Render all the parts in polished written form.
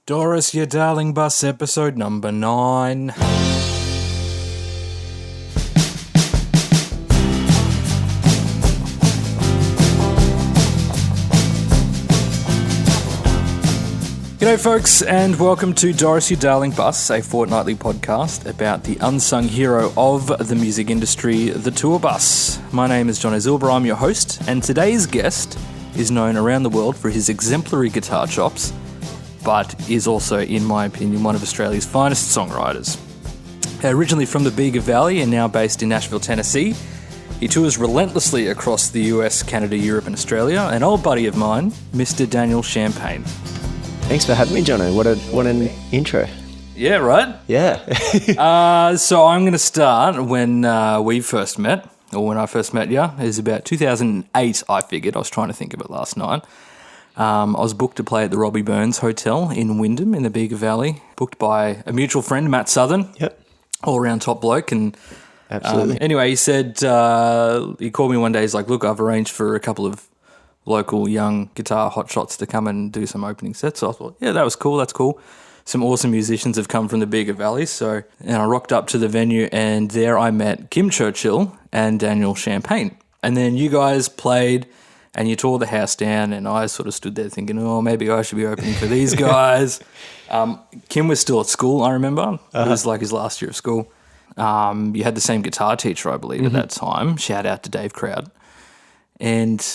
Doris, your darling bus, episode number 9. G'day folks, and welcome to Doris, your darling bus, a fortnightly podcast about the unsung hero of the music industry, the tour bus. My name is John Zilber, I'm your host, and today's guest is known around the world for his exemplary guitar chops, but is also, in my opinion, one of Australia's finest songwriters. Originally from the Bega Valley and now based in Nashville, Tennessee, he tours relentlessly across the US, Canada, Europe and Australia. An old buddy of mine, Mr. Daniel Champagne. Thanks for having me, Jono. What an intro. Yeah, right? Yeah. So I'm going to start when we first met, or when I first met you. It was about 2008, I figured. I was trying to think of it last night. I was booked to play at the Robbie Burns Hotel in Wyndham in the Bega Valley, booked by a mutual friend, Matt Southern. Yep. All-around top bloke. And Absolutely. Anyway, he said, he called me one day, he's like, look, I've arranged for a couple of local young guitar hotshots to come and do some opening sets. So I thought, yeah, that was cool, that's cool. Some awesome musicians have come from the Bega Valley. And I rocked up to the venue and there I met Kim Churchill and Daniel Champagne. And then you guys played and you tore the house down and I sort of stood there thinking, oh, maybe I should be opening for these guys. Kim was still at school, I remember. It was like his last year of school. You had the same guitar teacher, I believe, at that time. Shout out to Dave Crowd. And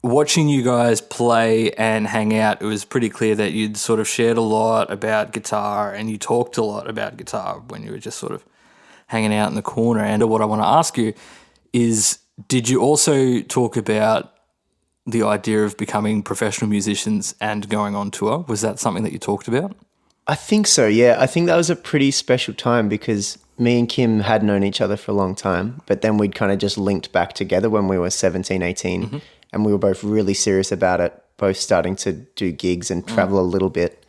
watching you guys play and hang out, it was pretty clear that you'd sort of shared a lot about guitar and you talked a lot about guitar when you were just sort of hanging out in the corner. And what I want to ask you is, did you also talk about the idea of becoming professional musicians and going on tour? Was that something that you talked about? I think so, yeah. I think that was a pretty special time because me and Kim had known each other for a long time, but then we'd kind of just linked back together when we were 17, 18, and we were both really serious about it, both starting to do gigs and travel a little bit.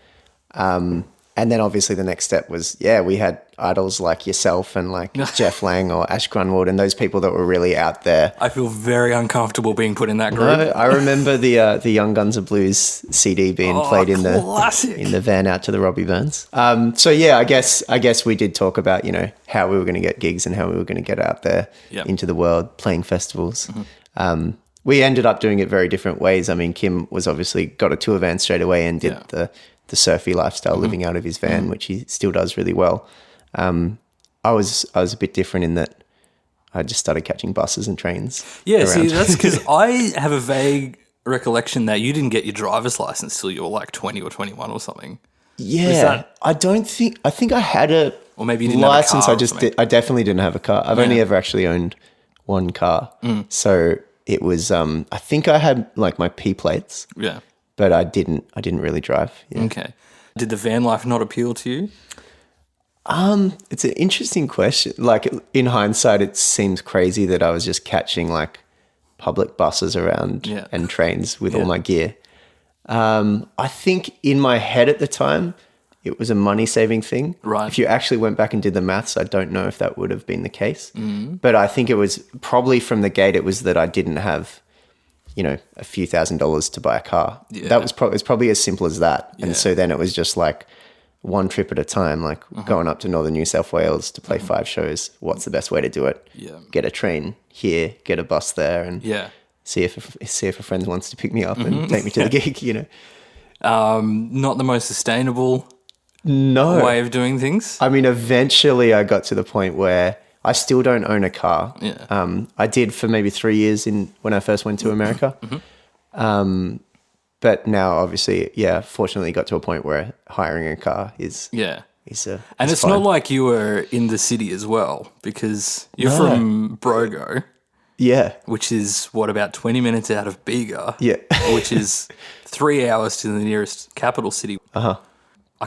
And then obviously the next step was, we had idols like yourself and like Jeff Lang or Ash Grunwald and those people that were really out there. I feel very uncomfortable being put in that group. No, I remember the Young Guns of Blues CD being played in the van out to the Robbie Burns. I guess we did talk about, how we were going to get gigs and how we were going to get out there into the world playing festivals. We ended up doing it very different ways. I mean, Kim was obviously got a tour van straight away and did the surfy lifestyle living out of his van, which he still does really well. I was a bit different in that I just started catching buses and trains. Yeah, around. see, that's because I have a vague recollection that you didn't get your driver's license till you were like 20 or 21 or something. Yeah, I think I had a or maybe you didn't license. Have a car I definitely didn't have a car. I've only ever actually owned one car. So it was, I think I had like my P plates. Yeah. But I didn't really drive. Yeah. Okay. Did the van life not appeal to you? It's an interesting question. Like in hindsight, it seems crazy that I was just catching like public buses around and trains with all my gear. I think in my head at the time, it was a money saving thing. Right. If you actually went back and did the maths, I don't know if that would have been the case. But I think it was probably from the gate, it was that I didn't have, a few $1,000s to buy a car. Yeah. That was it's probably as simple as that. And so then it was just like one trip at a time, like going up to northern New South Wales to play 5 shows. What's the best way to do it? Yeah. Get a train here, get a bus there, and see if a friend wants to pick me up and take me to the gig. Not the most sustainable way of doing things. I mean, eventually I got to the point where I still don't own a car. Yeah. I did for maybe 3 years when I first went to America. But now, obviously, fortunately got to a point where hiring a car is and it's it's fine. not like you were in the city as well, because you're from Brogo. Yeah. Which is, about 20 minutes out of Bega. Yeah. Which is 3 hours to the nearest capital city. I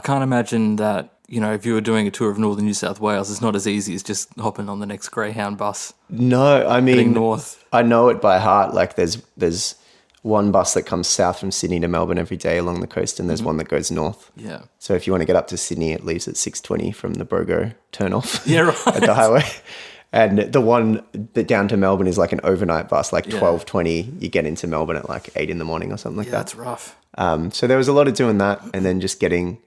can't imagine that, if you were doing a tour of northern New South Wales, it's not as easy as just hopping on the next Greyhound bus. No, I mean, north. I know it by heart. Like there's one bus that comes south from Sydney to Melbourne every day along the coast, and there's one that goes north. Yeah. So if you want to get up to Sydney, it leaves at 6:20 from the Brogo turnoff. Yeah, right. At the highway. And the one that down to Melbourne is like an overnight bus, like 12:20. You get into Melbourne at like 8 in the morning or something like that. That's rough. So there was a lot of doing that, and then just getting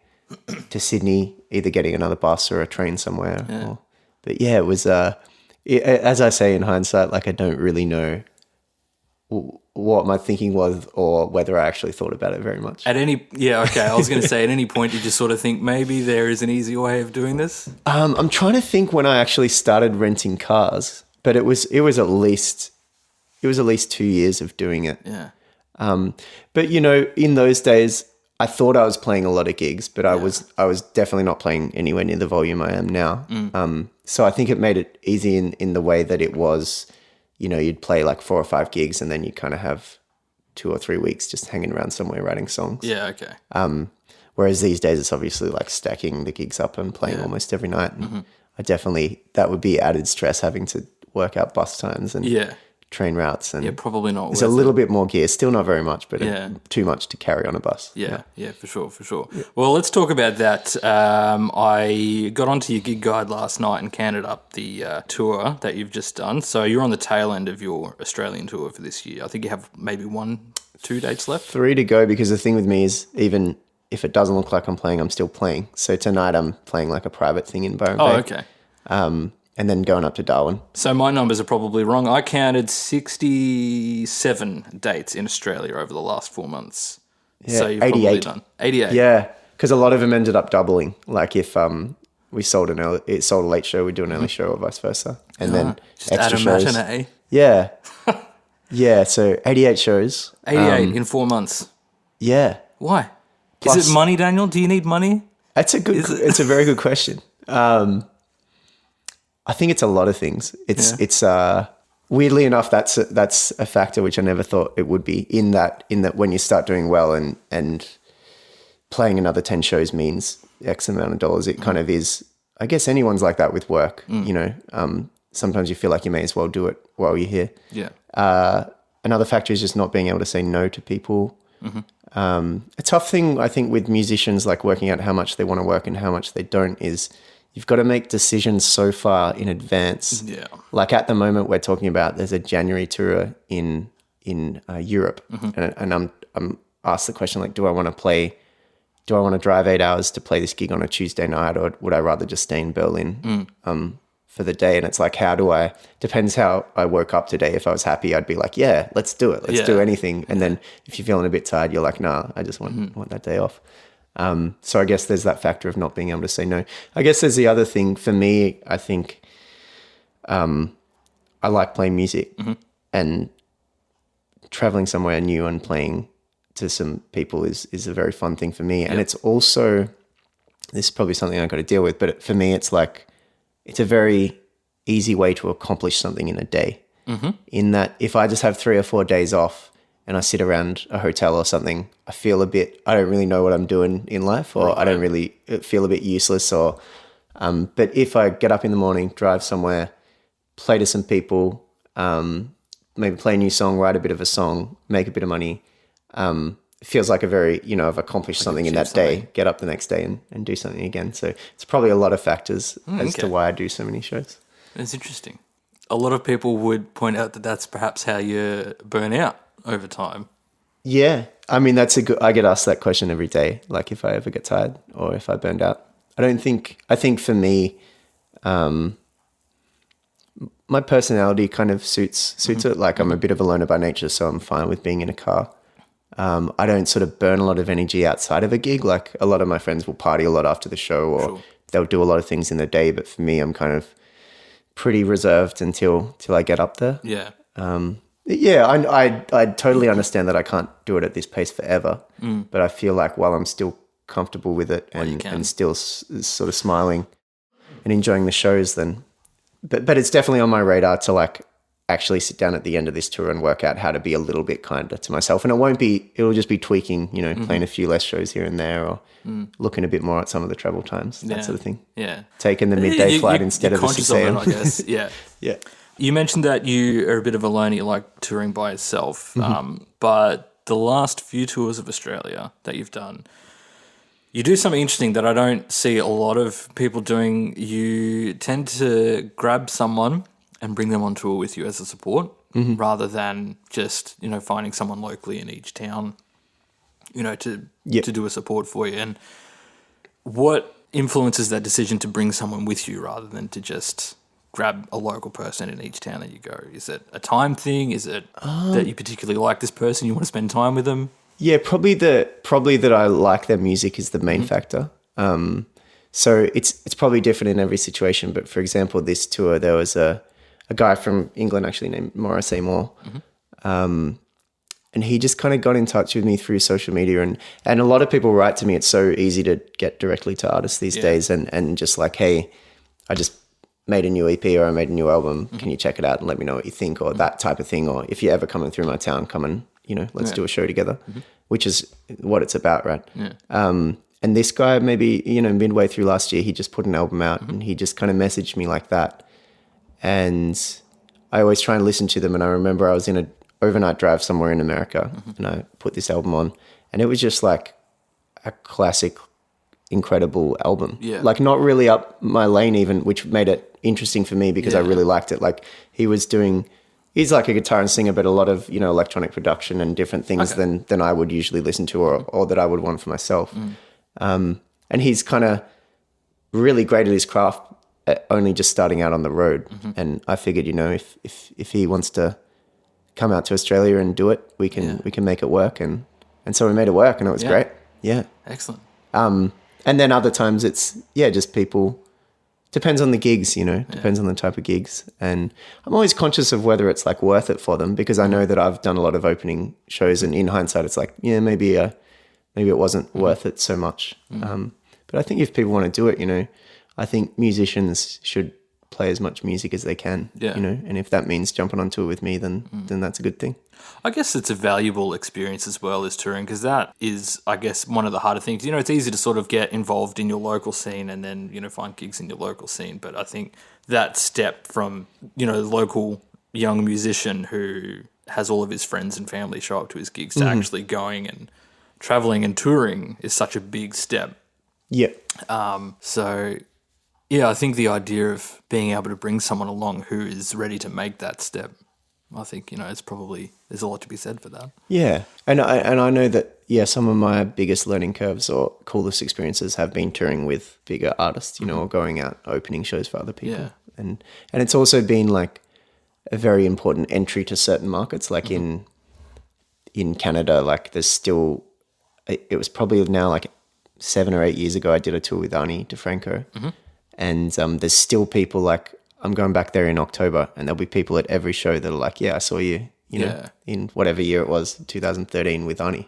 to Sydney, either getting another bus or a train somewhere. But yeah, it was, as I say in hindsight, like I don't really know what my thinking was or whether I actually thought about it very much. I was going to say, at any point did you sort of think maybe there is an easier way of doing this? I'm trying to think when I actually started renting cars, but it was at least 2 years of doing it. Yeah. But you know, in those days, I thought I was playing a lot of gigs, but I was definitely not playing anywhere near the volume I am now. So I think it made it easy in the way that it was, you know, you'd play like 4 or 5 gigs and then you kind of have 2 or 3 weeks just hanging around somewhere writing songs. Yeah, okay. Whereas these days it's obviously like stacking the gigs up and playing almost every night. And that would be added stress having to work out bus times and train routes. And probably not. It's a little bit more gear, still not very much, but too much to carry on a bus. Yeah, for sure. Yeah. Well, let's talk about that. I got onto your gig guide last night and counted up the tour that you've just done. So you're on the tail end of your Australian tour for this year. I think you have maybe 1-2 dates left. 3 to go, because the thing with me is, even if it doesn't look like I'm playing, I'm still playing. So tonight I'm playing like a private thing in Byron Bay. Oh, okay. And then going up to Darwin. So my numbers are probably wrong. I counted 67 dates in Australia over the last 4 months. Yeah, so you've 88. probably done 88. Yeah, because a lot of them ended up doubling. Like if we sold a late show, we'd do an early show or vice versa. And then just extra add a shows. matinee. Yeah. Yeah, so 88 shows. 88 in 4 months. Yeah. Why? Plus, is it money, Daniel? Do you need money? It's a very good question. I think it's a lot of things. It's weirdly enough, that's a factor which I never thought it would be, in that when you start doing well and playing another 10 shows means X amount of dollars, it kind of is. I guess anyone's like that with work, you know. Sometimes you feel like you may as well do it while you're here. Yeah. Another factor is just not being able to say no to people. A tough thing, I think, with musicians, like working out how much they want to work and how much they don't, is you've got to make decisions so far in advance. Yeah. Like at the moment we're talking about, there's a January tour in Europe, and I'm asked the question, like, do I want to drive 8 hours to play this gig on a Tuesday night, or would I rather just stay in Berlin for the day? And it's like, depends how I woke up today. If I was happy, I'd be like, yeah, let's do it. Let's do anything. And then if you're feeling a bit tired, you're like, nah, I just want that day off. So I guess there's that factor of not being able to say no. I guess there's the other thing for me. I think I like playing music, and traveling somewhere new and playing to some people is a very fun thing for me. And it's also, this is probably something I've got to deal with, but for me, it's like, it's a very easy way to accomplish something in a day. In that if I just have 3 or 4 days off and I sit around a hotel or something, I don't really know what I'm doing in life, or I don't really feel a bit useless, or, but if I get up in the morning, drive somewhere, play to some people, maybe play a new song, write a bit of a song, make a bit of money, it feels like a very, you know, I've accomplished something in that day, get up the next day and do something again. So it's probably a lot of factors as to why I do so many shows. It's interesting. A lot of people would point out that that's perhaps how you burn out over time. Yeah. I mean, I get asked that question every day, like if I ever get tired or if I burned out. I think for me, my personality kind of suits it. Like I'm a bit of a loner by nature, so I'm fine with being in a car. I don't sort of burn a lot of energy outside of a gig. Like a lot of my friends will party a lot after the show, or they'll do a lot of things in the day. But for me, I'm kind of pretty reserved until I get up there. Yeah. I totally understand that I can't do it at this pace forever. But I feel like while I'm still comfortable with it and still sort of smiling and enjoying the shows, then, but it's definitely on my radar to like actually sit down at the end of this tour and work out how to be a little bit kinder to myself. And it'll just be tweaking, you know, playing a few less shows here and there, or looking a bit more at some of the travel times, that sort of thing. Yeah. Taking the midday flight instead of the 6 a.m. I guess. Yeah. Yeah. You mentioned that you are a bit of a loner, you like touring by yourself, but the last few tours of Australia that you've done, you do something interesting that I don't see a lot of people doing. You tend to grab someone and bring them on tour with you as a support, rather than just, you know, finding someone locally in each town to do a support for you. And what influences that decision to bring someone with you rather than to just grab a local person in each town that you go? Is it a time thing? Is it that you particularly like this person, you want to spend time with them? Yeah, probably that I like their music is the main factor. So it's probably different in every situation. But for example, this tour, there was a guy from England actually named Maurice Amor. And he just kind of got in touch with me through social media. And a lot of people write to me. It's so easy to get directly to artists these days and just like, hey, I just made a new EP or I made a new album. Can you check it out and let me know what you think, or that type of thing? Or if you're ever coming through my town, come and, let's do a show together, which is what it's about, right? Yeah. And this guy, maybe, midway through last year, he just put an album out and he just kind of messaged me like that. And I always try and listen to them. And I remember I was in an overnight drive somewhere in America and I put this album on and it was just like a classic, incredible album. Yeah. Like not really up my lane even, which made it interesting for me because I really liked it. Like he's like a guitar and singer, but a lot of, electronic production and different things than I would usually listen to or that I would want for myself. And he's kind of really great at his craft, only just starting out on the road. And I figured, if he wants to come out to Australia and do it, we can make it work. And so we made it work and it was great. Yeah. Excellent. And then other times it's, just people, depends on the gigs, depends on the type of gigs. And I'm always conscious of whether it's like worth it for them because I know that I've done a lot of opening shows and in hindsight, it's like, maybe it wasn't worth it so much. But I think if people want to do it, I think musicians should play as much music as they can, and if that means jumping on tour with me, then that's a good thing. I guess it's a valuable experience as well as touring because that is, I guess, one of the harder things. It's easy to sort of get involved in your local scene and then, find gigs in your local scene. But I think that step from, local young musician who has all of his friends and family show up to his gigs to actually going and traveling and touring is such a big step. Yeah. I think the idea of being able to bring someone along who is ready to make that step, I think, it's probably, there's a lot to be said for that. Yeah. And I know that, some of my biggest learning curves or coolest experiences have been touring with bigger artists, or going out opening shows for other people. Yeah. And it's also been like a very important entry to certain markets, like in Canada, like there's still, it was probably now like 7 or 8 years ago, I did a tour with Arnie DeFranco. And there's still people like, I'm going back there in October and there'll be people at every show that are like, I saw you, in whatever year it was, 2013 with Arnie.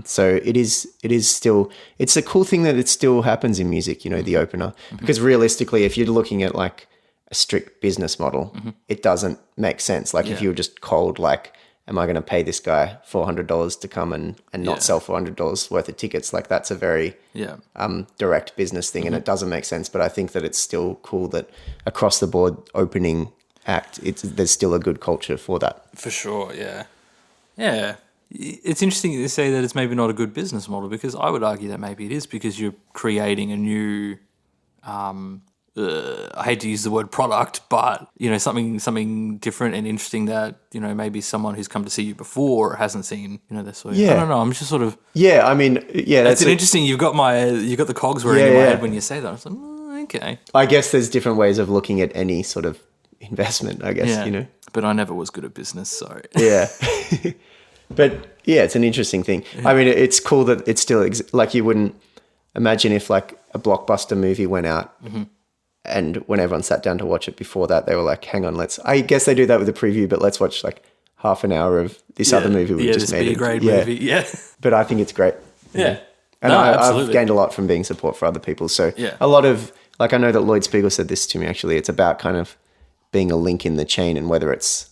So it is still, it's a cool thing that it still happens in music, the opener. Because realistically, if you're looking at like a strict business model, it doesn't make sense. Like if you were just cold, like, am I going to pay this guy $400 to come and not sell $400 worth of tickets? Like that's a very direct business thing and it doesn't make sense. But I think that it's still cool that across the board opening act, there's still a good culture for that. For sure, yeah. Yeah. It's interesting to say that it's maybe not a good business model because I would argue that maybe it is because you're creating a new... I hate to use the word product, but something different and interesting that maybe someone who's come to see you before hasn't seen. This sort of, I don't know. I'm just sort of that's an interesting. You've got the cogs whirring in my head when you say that. I was like, okay. I guess there's different ways of looking at any sort of investment. I guess But I never was good at business, so yeah. But it's an interesting thing. Yeah. I mean, it's cool that it's still like you wouldn't imagine if like a blockbuster movie went out. And when everyone sat down to watch it before that, they were like, hang on, I guess they do that with a preview, but let's watch like half an hour of this other movie we just made. Yeah, this be a great movie, yeah. But I think it's great. Yeah. And I've gained a lot from being support for other people. So a lot of, like I know that Lloyd Spiegel said this to me actually, it's about kind of being a link in the chain and whether it's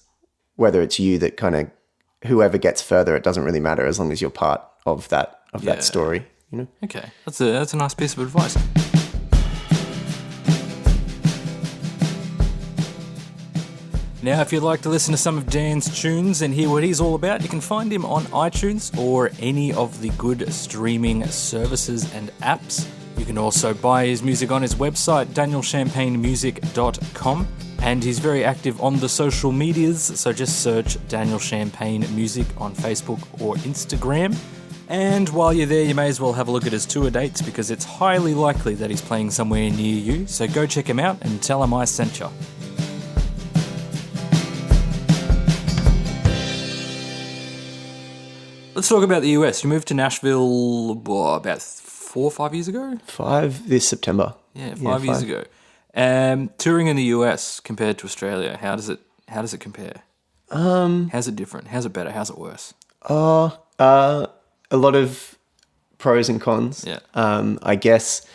you that kind of, whoever gets further, it doesn't really matter as long as you're part of that story, Okay, that's a nice piece of advice. Now, if you'd like to listen to some of Dan's tunes and hear what he's all about, you can find him on iTunes or any of the good streaming services and apps. You can also buy his music on his website, danielchampagnemusic.com, and he's very active on the social medias, so just search Daniel Champagne Music on Facebook or Instagram. And while you're there, you may as well have a look at his tour dates because it's highly likely that he's playing somewhere near you. So go check him out and tell him I sent you. Let's talk about the US. You moved to Nashville about 4 or 5 years ago? 5 this September. Yeah, 5 years ago. Touring in the US compared to Australia, how does it compare? How's it different? How's it better? How's it worse? A lot of pros and cons. Yeah. I guess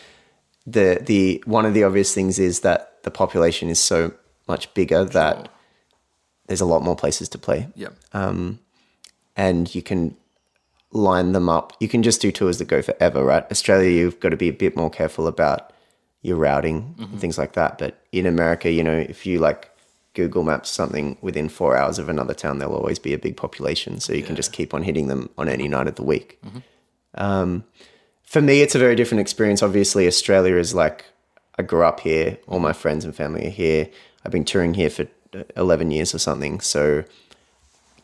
the one of the obvious things is that the population is so much bigger that there's a lot more places to play. Yeah. And you can line them up. You can just do tours that go forever, right? Australia, you've got to be a bit more careful about your routing and things like that. But in America, if you like Google Maps something within 4 hours of another town, there'll always be a big population. So you can just keep on hitting them on any night of the week. For me, it's a very different experience. Obviously, Australia is like, I grew up here. All my friends and family are here. I've been touring here for 11 years or something. So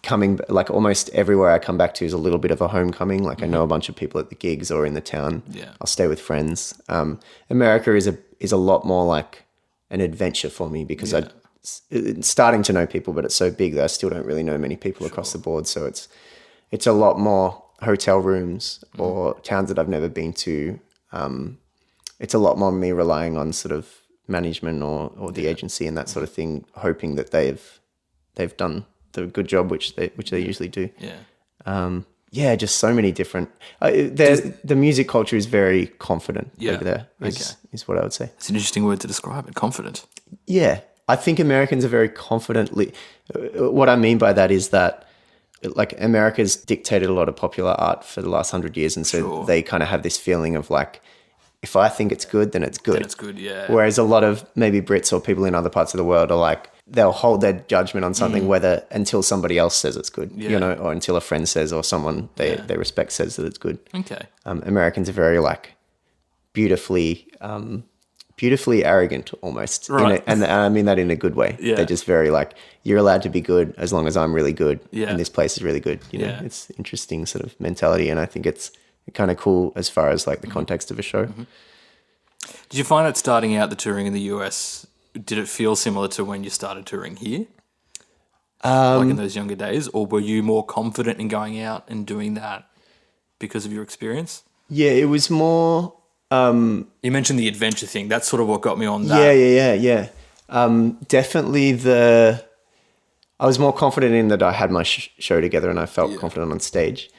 coming, like almost everywhere I come back to is a little bit of a homecoming. Like I know a bunch of people at the gigs or in the town. Yeah. I'll stay with friends. America is a lot more like an adventure for me because it's starting to know people, but it's so big that I still don't really know many people across the board. So it's a lot more hotel rooms or towns that I've never been to. It's a lot more me relying on sort of management or the agency and that sort of thing, hoping that they've done the good job, which they usually do. Yeah. Just so many different. The music culture is very confident over there. Is what I would say. It's an interesting word to describe it. Confident. Yeah, I think Americans are very confidently. What I mean by that is that, like, America's dictated a lot of popular art for the last 100 years, and so they kind of have this feeling of like, if I think it's good, then it's good. Then it's good, yeah. Whereas a lot of maybe Brits or people in other parts of the world are like, they'll hold their judgment on something whether until somebody else says it's good, or until a friend says or someone they respect says that it's good. Okay. Americans are very like beautifully arrogant almost. Right. And I mean that in a good way. Yeah. They're just very like, you're allowed to be good as long as I'm really good. Yeah. And this place is really good. You know, it's interesting sort of mentality. And I think it's kind of cool as far as like the context of a show. Did you find that starting out the touring in the US, did it feel similar to when you started touring here? Like in those younger days? Or were you more confident in going out and doing that because of your experience? Yeah, it was more... you mentioned the adventure thing. That's sort of what got me on that. Yeah. Definitely I was more confident in that I had my show together and I felt confident on stage.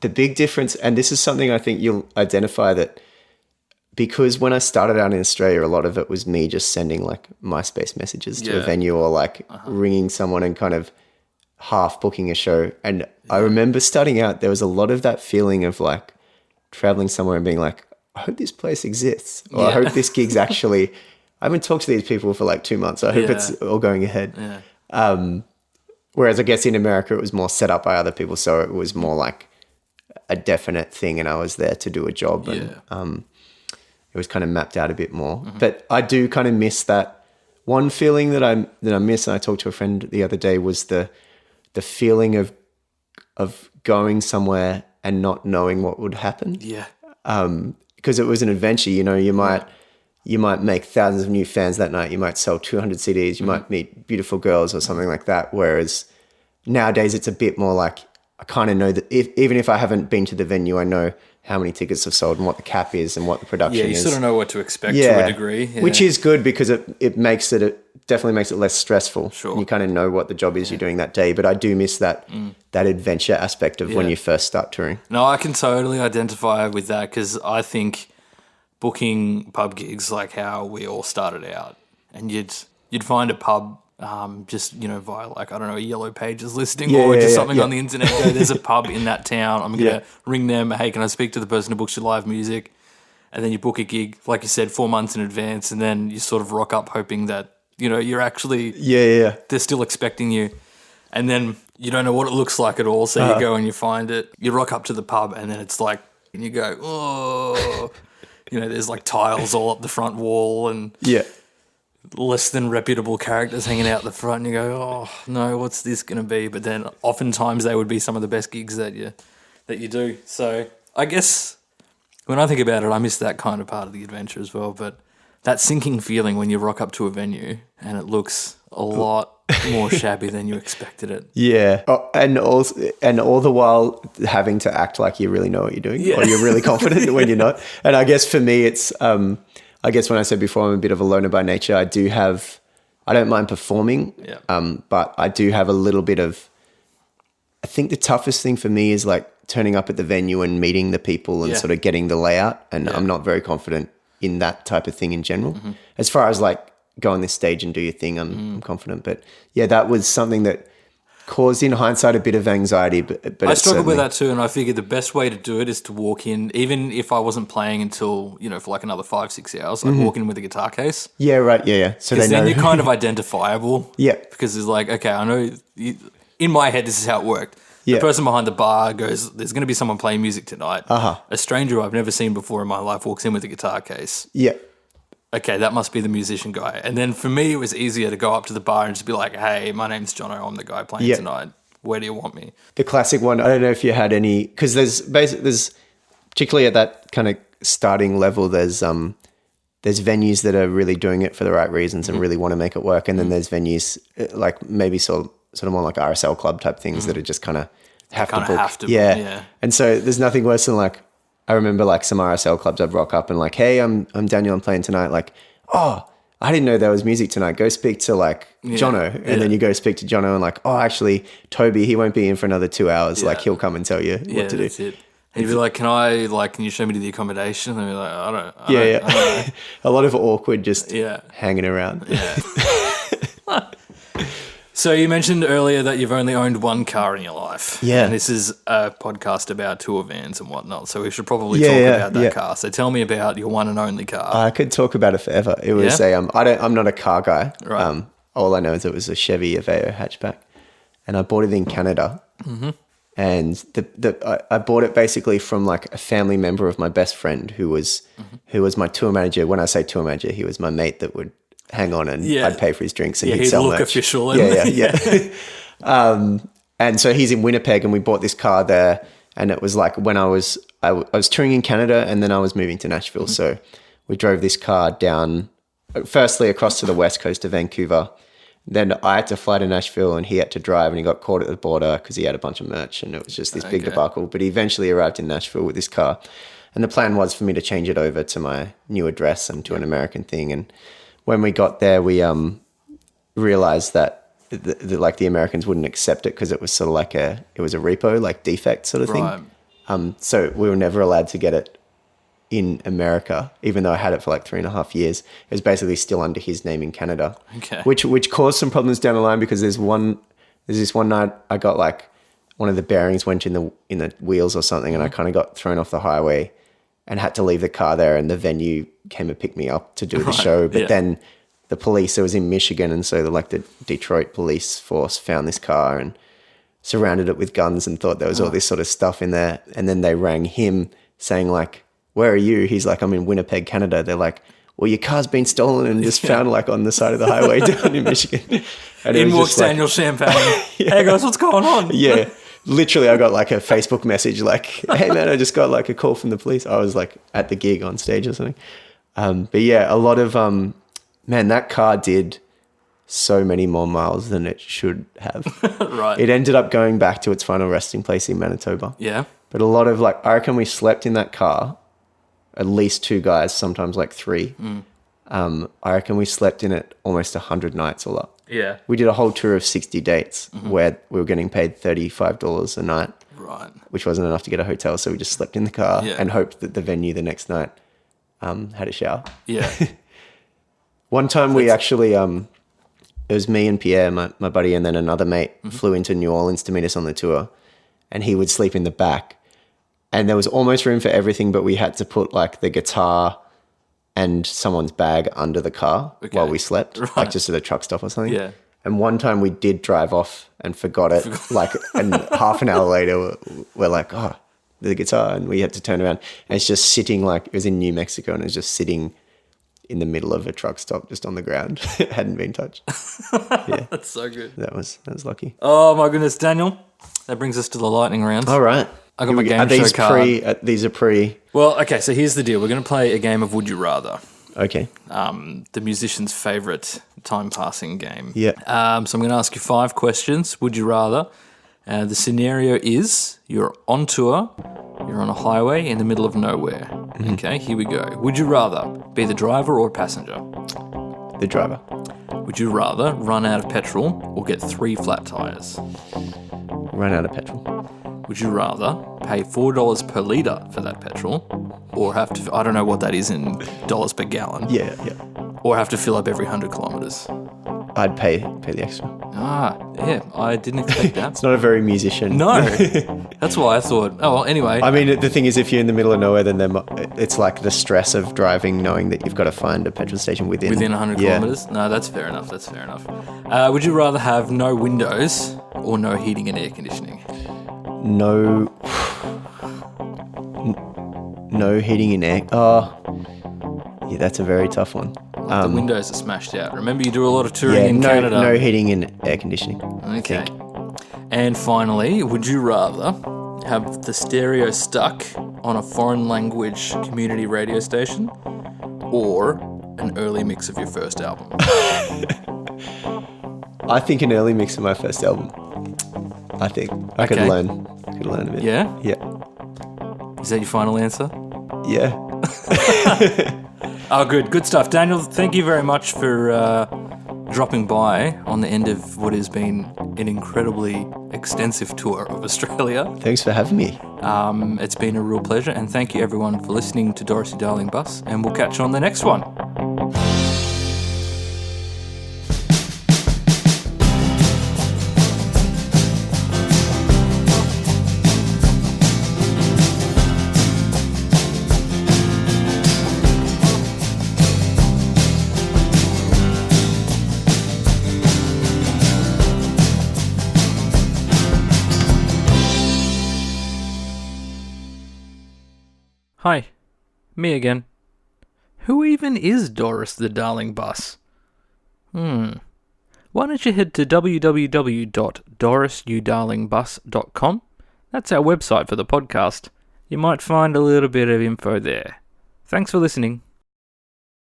The big difference, and this is something I think you'll identify, that because when I started out in Australia, a lot of it was me just sending like MySpace messages to a venue or like ringing someone and kind of half booking a show. And I remember starting out, there was a lot of that feeling of like traveling somewhere and being like, I hope this place exists. Or I hope this gig's actually, I haven't talked to these people for like 2 months. I hope it's all going ahead. Yeah. Whereas I guess in America, it was more set up by other people. So it was more like a definite thing and I was there to do a job. And it was kind of mapped out a bit more. But I do kind of miss that. One feeling that I miss, and I talked to a friend the other day, was the feeling of going somewhere and not knowing what would happen. Yeah. Because it was an adventure, you might make thousands of new fans that night. You might sell 200 CDs. You might meet beautiful girls or something like that. Whereas nowadays it's a bit more like, I kind of know that even if I haven't been to the venue, I know how many tickets have sold and what the cap is and what the production is. Yeah, you sort of know what to expect to a degree. Yeah. Which is good because it definitely makes it less stressful. Sure. And you kind of know what the job is you're doing that day. But I do miss that adventure aspect of when you first start touring. No, I can totally identify with that because I think booking pub gigs like how we all started out, and you'd find a pub just via like, I don't know, a Yellow Pages listing or just something on the internet. Go, there's a pub in that town. I'm gonna ring them. Hey, can I speak to the person who books your live music? And then you book a gig, like you said, 4 months in advance, and then you sort of rock up hoping that you're actually they're still expecting you, and then you don't know what it looks like at all. So you go and you find it. You rock up to the pub, and then it's like, and you go, oh. There's like tiles all up the front wall and less than reputable characters hanging out the front. And you go, oh, no, what's this going to be? But then oftentimes they would be some of the best gigs that that you do. So I guess when I think about it, I miss that kind of part of the adventure as well. But that sinking feeling when you rock up to a venue and it looks a lot more shabby than you expected it. Yeah. Oh, and all the while having to act like you really know what you're doing, or you're really confident when you're not. And I guess for me, it's, I guess when I said before, I'm a bit of a loner by nature. I don't mind performing, but I do have a little bit of, I think the toughest thing for me is like turning up at the venue and meeting the people and sort of getting the layout. And I'm not very confident in that type of thing in general. Mm-hmm. As far as like go on this stage and do your thing, I'm confident. But yeah, that was something that caused in hindsight a bit of anxiety. But I struggled with that too. And I figured the best way to do it is to walk in, even if I wasn't playing until, for like another 5-6 hours, I'd walk in with a guitar case. Yeah, right. Yeah. So then you're kind of identifiable. Yeah. Because it's like, okay, I know in my head, this is how it worked. The person behind the bar goes, there's going to be someone playing music tonight. A stranger I've never seen before in my life walks in with a guitar case. Yeah. Okay, that must be the musician guy. And then for me, it was easier to go up to the bar and just be like, hey, my name's Jono. I'm the guy playing tonight. Where do you want me? The classic one, I don't know if you had any, because there's particularly at that kind of starting level, there's venues that are really doing it for the right reasons and really want to make it work. And then there's venues like maybe sort of more like RSL club type things that are just kind of have to book. Yeah. And so there's nothing worse than like, I remember like some RSL clubs I'd rock up and like, hey, I'm Daniel, I'm playing tonight. Like, oh, I didn't know there was music tonight. Go speak to like Jono. And then you go speak to Jono and like, oh, actually, Toby, he won't be in for another 2 hours. Like he'll come and tell you what to do. That's it. He'd be like, can you show me to the accommodation? And I'd be like, I don't know. A lot of awkward just hanging around. Yeah. So you mentioned earlier that you've only owned one car in your life. Yeah. And this is a podcast about tour vans and whatnot. So we should probably talk about that car. So tell me about your one and only car. I could talk about it forever. It was I'm not a car guy. Right. All I know is it was a Chevy Aveo hatchback. And I bought it in Canada. Mm-hmm. And I bought it basically from like a family member of my best friend who was my tour manager. When I say tour manager, he was my mate that would hang on and I'd pay for his drinks and he'd sell look merch. Official. Yeah. And so he's in Winnipeg and we bought this car there, and it was like when I was touring in Canada and then I was moving to Nashville. Mm-hmm. So we drove this car down, firstly across to the west coast of Vancouver. Then I had to fly to Nashville and he had to drive, and he got caught at the border because he had a bunch of merch, and it was just this big debacle. But he eventually arrived in Nashville with this car. And the plan was for me to change it over to my new address and to an American thing. And when we got there, we realized that the Americans wouldn't accept it because it was sort of like it was a repo, like defect sort of thing. So we were never allowed to get it in America, even though I had it for like 3.5 years. It was basically still under his name in Canada, which caused some problems down the line because there's this one night I got like one of the bearings went in the wheels or something, and I kind of got thrown off the highway and had to leave the car there, and the venue came and picked me up to do the show. But then the police, it was in Michigan, and so the Detroit police force found this car and surrounded it with guns and thought there was all this sort of stuff in there. And then they rang him saying like, where are you? He's like, I'm in Winnipeg, Canada. They're like, well, your car's been stolen and just found like on the side of the highway down in Michigan. And in walks Daniel Champagne. Hey guys, what's going on? Yeah. Literally, I got like a Facebook message like, hey man, I just got like a call from the police. I was like at the gig on stage or something. But yeah, a lot of, man, that car did so many more miles than it should have. Right. It ended up going back to its final resting place in Manitoba. Yeah. But a lot of like, I reckon we slept in that car, at least 2 guys, sometimes like 3. I reckon we slept in it almost 100 nights all up. Yeah. We did a whole tour of 60 dates where we were getting paid $35 a night. Right. Which wasn't enough to get a hotel, so we just slept in the car and hoped that the venue the next night had a shower. Yeah. One time we actually, it was me and Pierre, my buddy, and then another mate flew into New Orleans to meet us on the tour, and he would sleep in the back. And there was almost room for everything, but we had to put like the guitar and someone's bag under the car while we slept, like just at a truck stop or something. Yeah. And one time we did drive off and forgot it, and half an hour later we're like, oh, the guitar, and we had to turn around. And it's just sitting like, it was in New Mexico, and it was just sitting in the middle of a truck stop just on the ground. It hadn't been touched. Yeah. That's so good. That was lucky. Oh my goodness, Daniel. That brings us to the lightning round. All right. I got my game Are show these card. these are pre? Well, okay, so here's the deal. We're going to play a game of Would You Rather. Okay. The musician's favourite time-passing game. Yeah. So I'm going to ask you 5 questions. Would you rather? The scenario is you're on tour, you're on a highway in the middle of nowhere. Mm-hmm. Okay, here we go. Would you rather be the driver or passenger? The driver. Would you rather run out of petrol or get 3 flat tyres? Run out of petrol. Would you rather pay $4 per litre for that petrol or have to, I don't know what that is in dollars per gallon. Yeah. Or have to fill up every 100 kilometres? I'd pay the extra. Yeah, I didn't expect that. It's not a very musician. No, that's why I thought, oh, well, anyway. I mean, the thing is, if you're in the middle of nowhere, then it's like the stress of driving, knowing that you've got to find a petrol station within 100 kilometres? No, that's fair enough. Would you rather have no windows or no heating and air conditioning? No heating and air. Oh, yeah, that's a very tough one. The windows are smashed out. Remember, you do a lot of touring in Canada. No heating and air conditioning. Okay. And finally, would you rather have the stereo stuck on a foreign language community radio station or an early mix of your first album? I think an early mix of my first album. I think I could learn a bit. Yeah? Yeah. Is that your final answer? Yeah. Oh, good stuff. Daniel, thank you very much for dropping by on the end of what has been an incredibly extensive tour of Australia. Thanks for having me. It's been a real pleasure, and thank you everyone for listening to Doris Darling Bus, and we'll catch you on the next one. Hi, me again. Who even is Doris the Darling Bus? Why don't you head to www.dorisudarlingbus.com? That's our website for the podcast. You might find a little bit of info there. Thanks for listening.